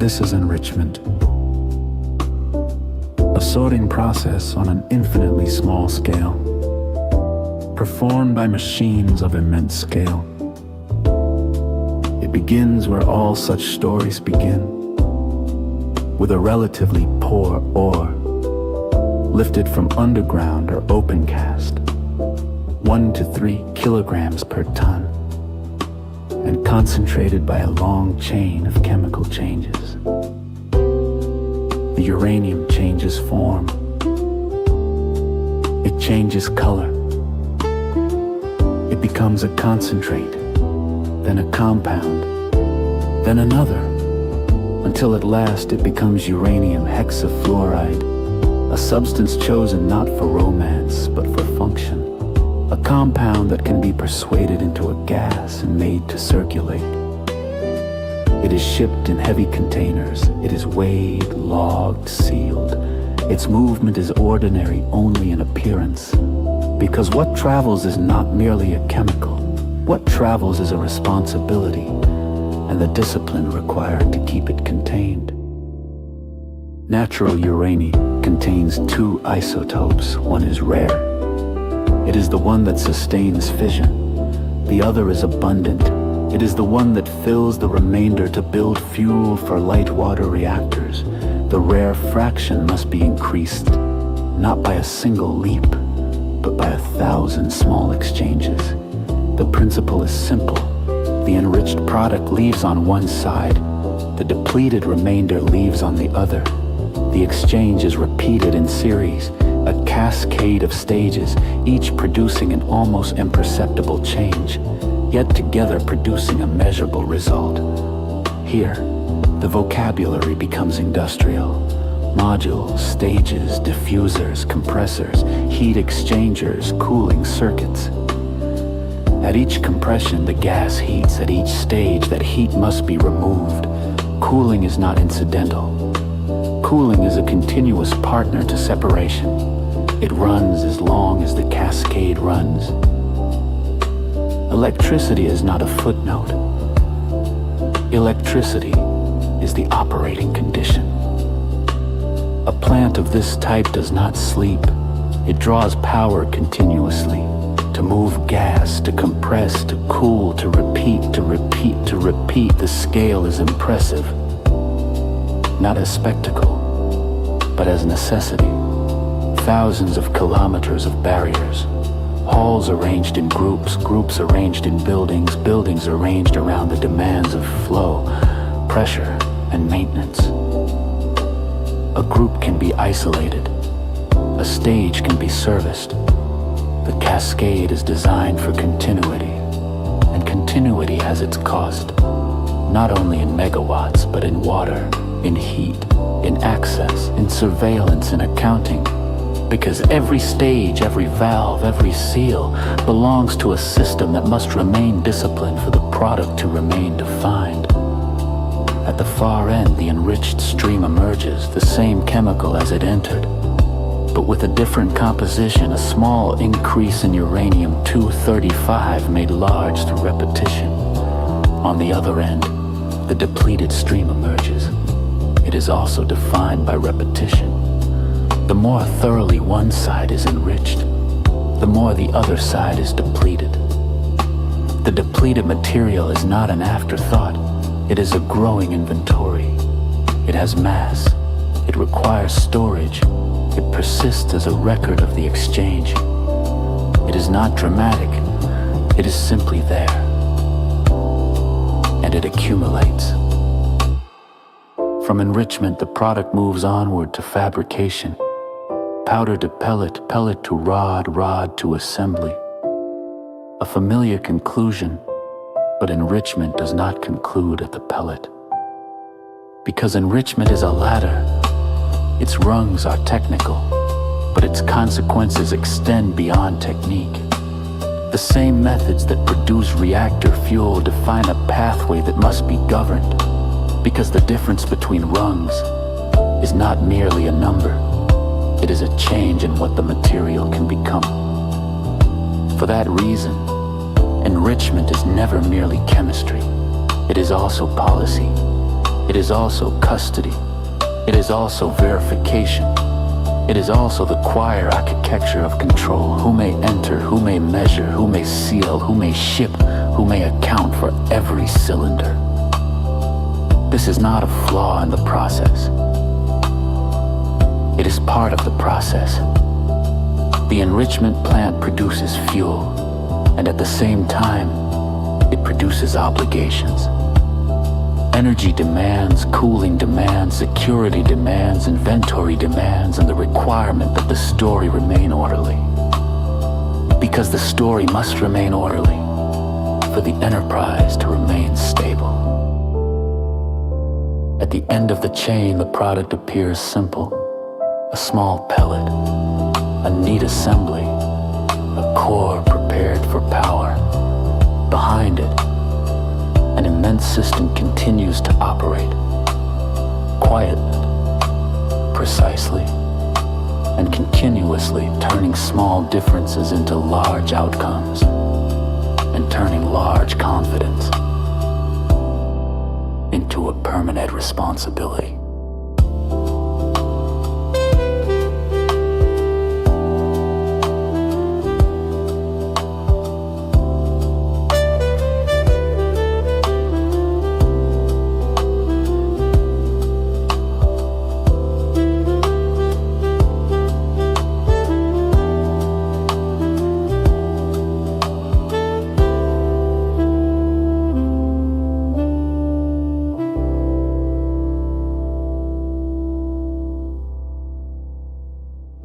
This is enrichment, a sorting process on an infinitely small scale, performed by machines of immense scale. It begins where all such stories begin, with a relatively poor ore, lifted from underground or opencast, 1 to 3 kilograms per tonne, and concentrated by a long chain of chemical changes. The uranium changes form. It changes color. It becomes a concentrate, then a compound, then another, until at last it becomes uranium hexa-fluoride, a substance chosen not for romance but for function, a compound that can be persuaded into a gas and made to circulate. It is shipped in heavy containers. It is weighed, logged, sealed. Its movement is ordinary only in appearance, because what travels is not merely a chemical. What travels is a responsibility, and the discipline required to keep it contained. Natural uranium contains 2 isotopes. One is rare. It is the one that sustains fission. The other is abundant. It is the one that fills the remainder to build fuel for light water reactors. The rare fraction must be increased, not by a single leap, but by 1,000 small exchanges. The principle is simple. The enriched product leaves on one side. The depleted remainder leaves on the other. The exchange is repeated in series, a cascade of stages, each producing an almost imperceptible change, yet together producing a measurable result. Here, the vocabulary becomes industrial. Modules, stages, diffusers, compressors, heat exchangers, cooling circuits. At each compression, the gas heats. At each stage, that heat must be removed. Cooling is not incidental. Cooling is a continuous partner to separation. It runs as long as the cascade runs. Electricity is not a footnote. Electricity is the operating condition. A plant of this type does not sleep. It draws power continuously to move gas, to compress, to cool, to repeat, to repeat, to repeat. The scale is impressive, not as spectacle, but as necessity. Thousands of kilometers of barriers, halls arranged in groups, groups arranged in buildings, buildings arranged around the demands of flow, pressure, and maintenance. A group can be isolated. A stage can be serviced. The cascade is designed for continuity, and continuity has its cost, not only in megawatts, but in water, in heat, in access, in surveillance, in accounting, because every stage, every valve, every seal belongs to a system that must remain disciplined for the product to remain defined. At the far end, the enriched stream emerges, the same chemical as it entered, but with a different composition, a small increase in uranium-235 made large through repetition. On the other end, the depleted stream emerges. It is also defined by repetition. The more thoroughly one side is enriched, the more the other side is depleted. The depleted material is not an afterthought. It is a growing inventory. It has mass. It requires storage. It persists as a record of the exchange. It is not dramatic. It is simply there. And it accumulates. From enrichment, the product moves onward to fabrication. Powder to pellet, pellet to rod, rod to assembly. A familiar conclusion, but enrichment does not conclude at the pellet. Because enrichment is a ladder. Its rungs are technical, but its consequences extend beyond technique. The same methods that produce reactor fuel define a pathway that must be governed, because the difference between rungs is not merely a number. It is a change in what the material can become. For that reason, enrichment is never merely chemistry. It is also policy. It is also custody. It is also verification. It is also the choir architecture of control. Who may enter, who may measure, who may seal, who may ship, who may account for every cylinder. This is not a flaw in the process. It is part of the process. The enrichment plant produces fuel, and at the same time, it produces obligations. Energy demands, cooling demands, security demands, inventory demands, and the requirement that the story remain orderly. Because the story must remain orderly for the enterprise to remain stable. At the end of the chain, the product appears simple. A small pellet, a neat assembly, a core prepared for power. Behind it, an immense system continues to operate, quietly, precisely, and continuously turning small differences into large outcomes and turning large confidence into a permanent responsibility.